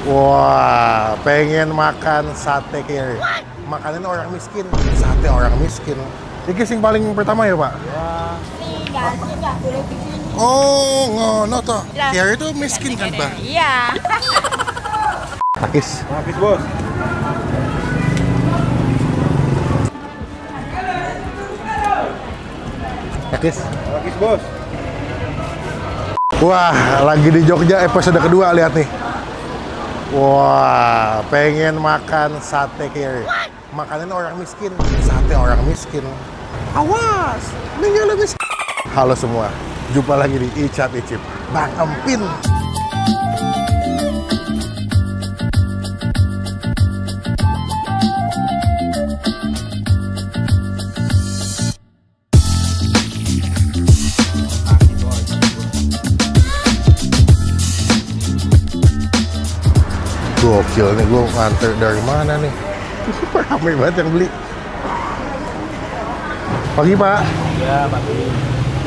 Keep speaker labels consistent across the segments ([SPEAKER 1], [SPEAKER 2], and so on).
[SPEAKER 1] Wah, pengen makan sate kere. Makanan orang miskin, sate orang miskin. Ini sing paling pertama ya, Pak?
[SPEAKER 2] Nggak boleh di sini.
[SPEAKER 1] Oh, ngono toh. Kere itu miskin kan, Pak?
[SPEAKER 2] Iya.
[SPEAKER 1] Takis.
[SPEAKER 3] Habis, Bos.
[SPEAKER 1] Takis.
[SPEAKER 3] Habis, Bos.
[SPEAKER 1] Wah, lagi di Jogja episode kedua, lihat nih. Wah, pengen makan sate kere. Makanan orang miskin, sate orang miskin. Awas, ini miskin. Halo semua, jumpa lagi di Icap Icip Bang Empin. Gokil nih, gue nganter dari mana nih? Ramai banget yang beli. Pagi, Pak.
[SPEAKER 3] Ya, pagi.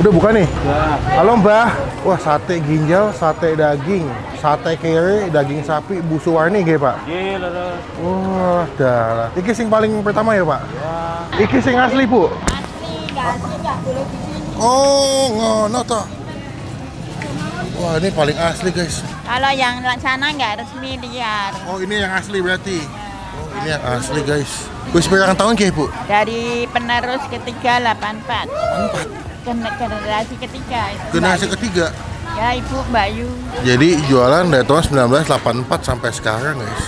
[SPEAKER 1] Udah buka nih?
[SPEAKER 3] Ya.
[SPEAKER 1] Halo, Mbah. Wah, sate ginjal, sate daging, sate kere, daging sapi, busu warni kayak, Pak.
[SPEAKER 3] Gila, terus.
[SPEAKER 1] Wah, dah. Iki sing paling pertama ya, Pak?
[SPEAKER 3] Ya.
[SPEAKER 1] Iki sing asli, Bu?
[SPEAKER 2] Asli nggak boleh di sini.
[SPEAKER 1] Oh, ngono toh. Wah, ini paling asli, guys.
[SPEAKER 2] Kalau yang sana nggak resmi liar.
[SPEAKER 1] Oh, ini yang asli berarti. Oh, ini yang asli, guys. Wis berapa tahun kayak, Bu?
[SPEAKER 2] Dari penerus ketiga 84.
[SPEAKER 1] 4.
[SPEAKER 2] Generasi ketiga itu.
[SPEAKER 1] Generasi
[SPEAKER 2] Mbak Yu.
[SPEAKER 1] ketiga.
[SPEAKER 2] Ya, Ibu Mbak Yu.
[SPEAKER 1] Jadi jualan dari tahun 1984 sampai sekarang, guys.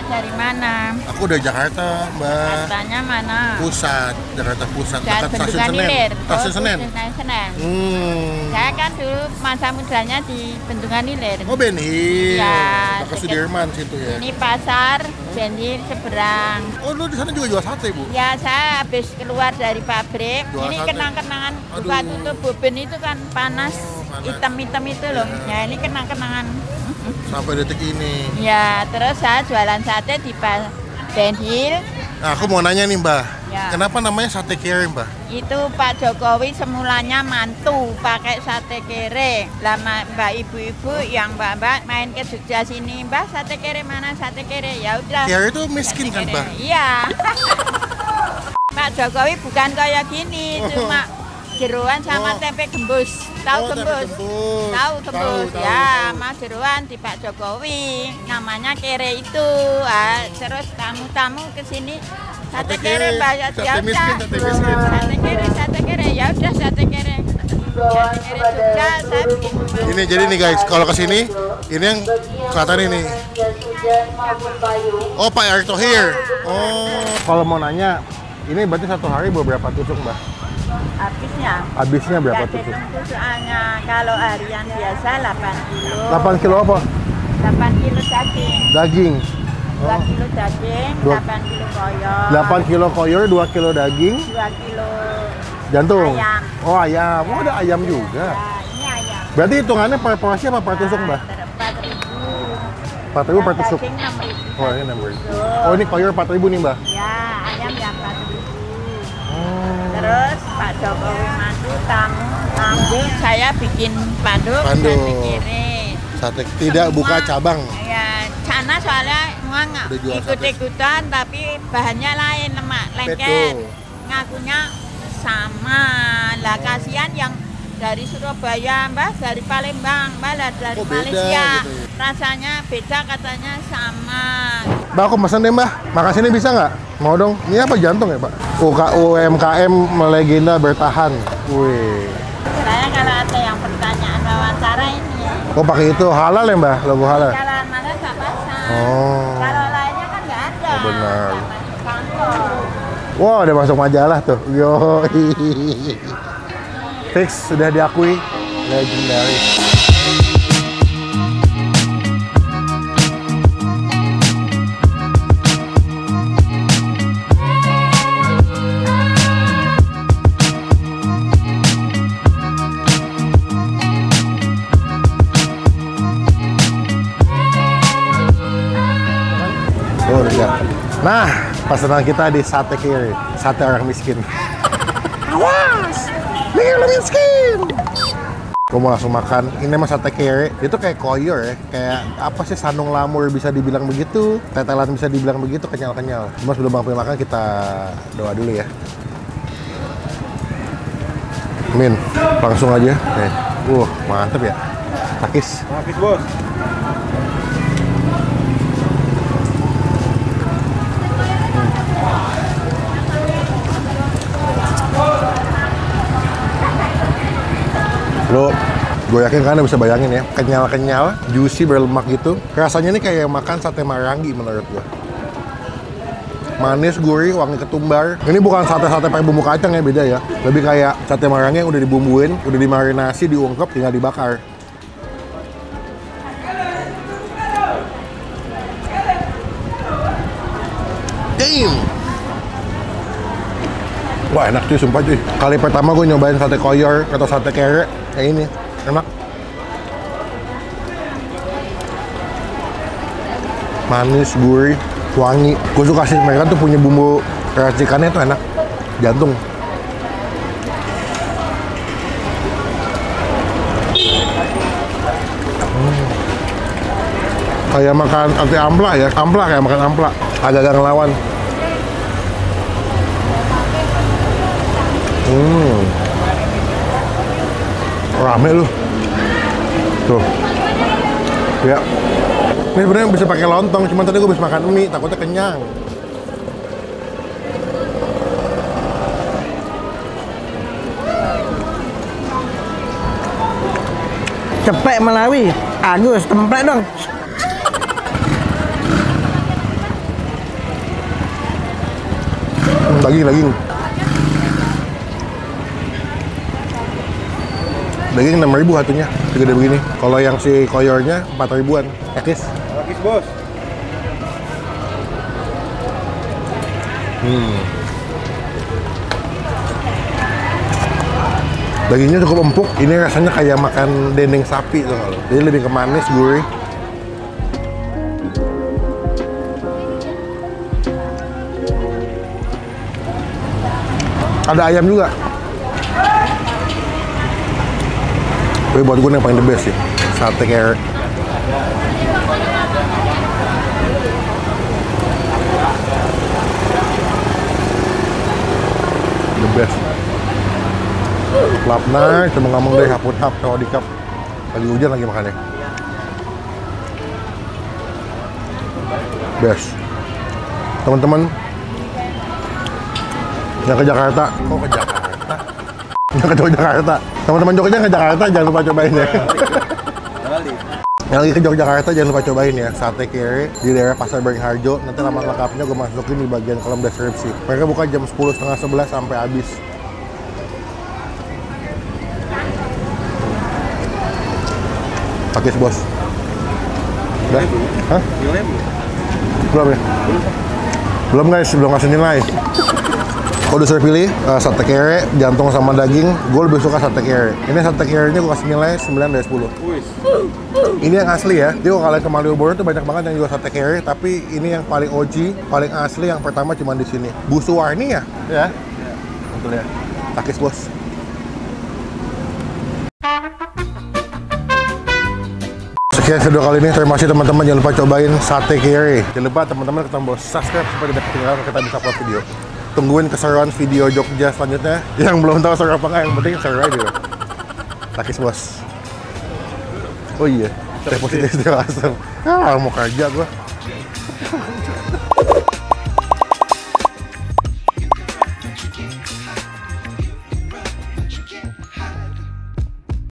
[SPEAKER 2] Dari mana?
[SPEAKER 1] Aku dari Jakarta, Mbak.
[SPEAKER 2] Katanya mana?
[SPEAKER 1] Pusat, Jakarta Pusat,
[SPEAKER 2] Dan
[SPEAKER 1] dekat Stasiun
[SPEAKER 2] Bendungan
[SPEAKER 1] Senen.
[SPEAKER 2] Hilir.
[SPEAKER 1] Stasiun Senen.
[SPEAKER 2] Stasiun Senen.
[SPEAKER 1] Hmm.
[SPEAKER 2] Saya kan dulu masa mudanya di Bendungan Hilir.
[SPEAKER 1] Oh, Ben Hill.
[SPEAKER 2] Ya,
[SPEAKER 1] Dekat
[SPEAKER 2] deket.
[SPEAKER 1] Sudirman situ ya.
[SPEAKER 2] Ini pasar Benhil seberang.
[SPEAKER 1] Oh, lu di sana juga jual sate, Bu?
[SPEAKER 2] Ya, saya habis keluar dari pabrik.
[SPEAKER 1] Jual
[SPEAKER 2] Ini
[SPEAKER 1] sate.
[SPEAKER 2] kenang-kenangan
[SPEAKER 1] Aduh.
[SPEAKER 2] buka tutup boben itu kan panas,
[SPEAKER 1] panas.
[SPEAKER 2] hitam-hitam itu loh.
[SPEAKER 1] Ya.
[SPEAKER 2] Ya, ini kenang-kenangan.
[SPEAKER 1] Sampai detik ini.
[SPEAKER 2] Ya, terus saya jualan sate di Benhil.
[SPEAKER 1] Nah, aku mau nanya nih, Mbak.
[SPEAKER 2] Ya.
[SPEAKER 1] Kenapa namanya sate kere, Mbak?
[SPEAKER 2] Itu Pak Jokowi semulanya mantu pakai sate kere. Lama mbak ibu-ibu yang mbak-mbak main ke Jogja sini, Mbak sate kere mana sate kere? Ya udah.
[SPEAKER 1] Kere itu miskin kan,
[SPEAKER 2] Sate
[SPEAKER 1] Mbak?
[SPEAKER 2] kere. Iya. Pak Jokowi bukan kayak gini, cuma jeroan sama
[SPEAKER 1] Oh.
[SPEAKER 2] tempe gembus. Tahu
[SPEAKER 1] Oh, tempe
[SPEAKER 2] gembus?
[SPEAKER 1] gembus.
[SPEAKER 2] Tahu gembus.
[SPEAKER 1] Tahu,
[SPEAKER 2] Ya,
[SPEAKER 1] tahu.
[SPEAKER 2] Mas jeroan di Pak Jokowi. Namanya kere itu. Ah, terus tamu-tamu ke sini sate kere, Mbak. Ya
[SPEAKER 1] Sate
[SPEAKER 2] udah.
[SPEAKER 1] miskin, sate miskin.
[SPEAKER 2] Sate kere. Ya udah sate kere. Sate kere Jogja, saya bikin.
[SPEAKER 1] Ini jadi nih, guys, kalau ke sini ini yang kelihatan ini. Oh, Pak Erick Thohir. Oh. Kalau mau nanya, ini berarti satu hari beberapa tusuk, Mbak? Habisnya berapa
[SPEAKER 2] Nggak
[SPEAKER 1] tusuk?
[SPEAKER 2] dihitung tusukannya. Kalau harian biasa 8 kilo.
[SPEAKER 1] 8 kilo apa?
[SPEAKER 2] 8 kilo daging.
[SPEAKER 1] Daging.
[SPEAKER 2] 2 kilo daging,
[SPEAKER 1] Dua-
[SPEAKER 2] 8 kilo koyor.
[SPEAKER 1] 8 kilo koyor, 2 kilo daging,
[SPEAKER 2] 2 kilo
[SPEAKER 1] jantung.
[SPEAKER 2] ayam.
[SPEAKER 1] Oh, ayam. Oh, ada ayam juga.
[SPEAKER 2] Ya, ini ayam.
[SPEAKER 1] Berarti hitungannya per porsi apa per tusuk, Mbak?
[SPEAKER 2] 4.000.
[SPEAKER 1] 4.000 per tusuk.
[SPEAKER 2] Daging 6.000.
[SPEAKER 1] Oh, ini 6.000. Oh, ini koyor 4.000 nih, Mbak.
[SPEAKER 2] Ya, ayam yang 4.000.
[SPEAKER 1] Oh.
[SPEAKER 2] Terus Pak Jokowi mantu tamu ambil saya bikin panduk
[SPEAKER 1] Panduk.
[SPEAKER 2] sate kere.
[SPEAKER 1] Sate tidak
[SPEAKER 2] Semua-
[SPEAKER 1] buka cabang.
[SPEAKER 2] Ya, sana soalnya nggak
[SPEAKER 1] Udah jual
[SPEAKER 2] ikut-ikutan tapi bahannya lain lemak lengket.
[SPEAKER 1] Betul.
[SPEAKER 2] Ngakunya sama. Lah kasihan yang dari Surabaya, Mbak, dari Palembang, Mbak, lah dari
[SPEAKER 1] Oh, beda
[SPEAKER 2] Malaysia.
[SPEAKER 1] gitu ya.
[SPEAKER 2] Rasanya beda katanya sama.
[SPEAKER 1] Mbak, aku pesan deh, Mbak. Makan sini bisa nggak? Mau dong. Ini apa jantung ya, Pak? UMKM melegenda bertahan. Wih.
[SPEAKER 2] Saya kalau ada yang pertanyaan wawancara ini,
[SPEAKER 1] Oh, pakai itu halal ya, Mbak? Logo halal.
[SPEAKER 2] kalau mana nggak pasang.
[SPEAKER 1] Oh.
[SPEAKER 2] Kalau lainnya kan nggak ada.
[SPEAKER 1] Oh, benar.
[SPEAKER 2] Nggak masuk kantor.
[SPEAKER 1] Wow, udah masuk majalah tuh. Yo. Fix sudah diakui legendary. Oh, udah. Nah, pesanan kita di sate kiri, sate orang miskin. Awas, ini yang miskin. Gue mau langsung makan. Ini emang sate kere. Itu kayak koyor ya. Kayak apa sih, sandung lamur bisa dibilang begitu. Tetelan bisa dibilang begitu, kenyal-kenyal. Cuma sebelum Bang Pi makan kita doa dulu ya. Min, langsung aja. Mantep ya. Takis.
[SPEAKER 3] Takis bos.
[SPEAKER 1] Lo, gue yakin kalian bisa bayangin ya, kenyal-kenyal, juicy, berlemak gitu. Rasanya ini kayak makan sate marangi menurut gue. Manis, gurih, wangi ketumbar. Ini bukan sate-sate pakai bumbu kacang ya, beda ya. Lebih kayak sate marangi yang udah dibumbuin, udah dimarinasi, diungkep, tinggal dibakar. Damn! Wah, enak cuy, sumpah cuy. Kali pertama gue nyobain sate koyor atau sate kere kayak ini, enak. Manis, gurih, wangi. Gue suka sih mereka tuh punya bumbu racikannya tuh enak. Jantung. Kayak makan sate ampla ya, ampla kayak makan ampla. Agak ngelawan. Rame lu. Tuh. Ya. Ini sebenarnya bisa pakai lontong, cuman tadi gue bisa makan mie, takutnya kenyang.
[SPEAKER 3] Cepet Malawi. Agus, template dong.
[SPEAKER 1] Daging. Daging 6.000 satunya, segede begini. Kalau yang si koyornya 4.000-an. Takis.
[SPEAKER 3] Takis bos.
[SPEAKER 1] Dagingnya cukup empuk. Ini rasanya kayak makan dendeng sapi tuh kalau. Jadi lebih ke manis, gurih. Ada ayam juga. Tapi buat gue yang paling the best sih, sate kere. The best. Lapna, cuma ngomong deh hapun-hap kalau di cup. Lagi hujan lagi makannya. Best. Teman-teman yang ke Jakarta, kok ke Jakarta? Yang ke Jakarta. Teman-teman Jogja ke Jakarta jangan lupa cobain ya. Yang lagi ke Yogyakarta jangan lupa cobain ya sate kere di daerah Pasar Beringharjo. Nanti nama lengkapnya gue masukin di bagian kolom deskripsi. Mereka buka jam 10, setengah 11 sampai habis. Takis bos. Udah? Hah? Belum ya? Belum guys, belum kasih nilai. Kalau disuruh pilih sate kere, jantung sama daging, gue lebih suka sate kere. Ini sate kerenya gue kasih nilai 9 dari 10. Ini yang asli ya. Jadi kalau kalian ke Malioboro tuh banyak banget yang jual sate kere, tapi ini yang paling OG, paling asli, yang pertama cuma di sini. Bu Suwarni ya? Ya. Betul ya. Takis bos. Sekian video kali ini, terima kasih teman-teman. Jangan lupa cobain sate kere. Jangan lupa teman-teman tekan tombol subscribe supaya tidak ketinggalan kita bisa upload video. Tungguin keseruan video Jogja selanjutnya. Yang belum tahu seru apa nggak, yang penting seru aja. Takis bos. Oh iya, teh positif asam. Mau kerja gua.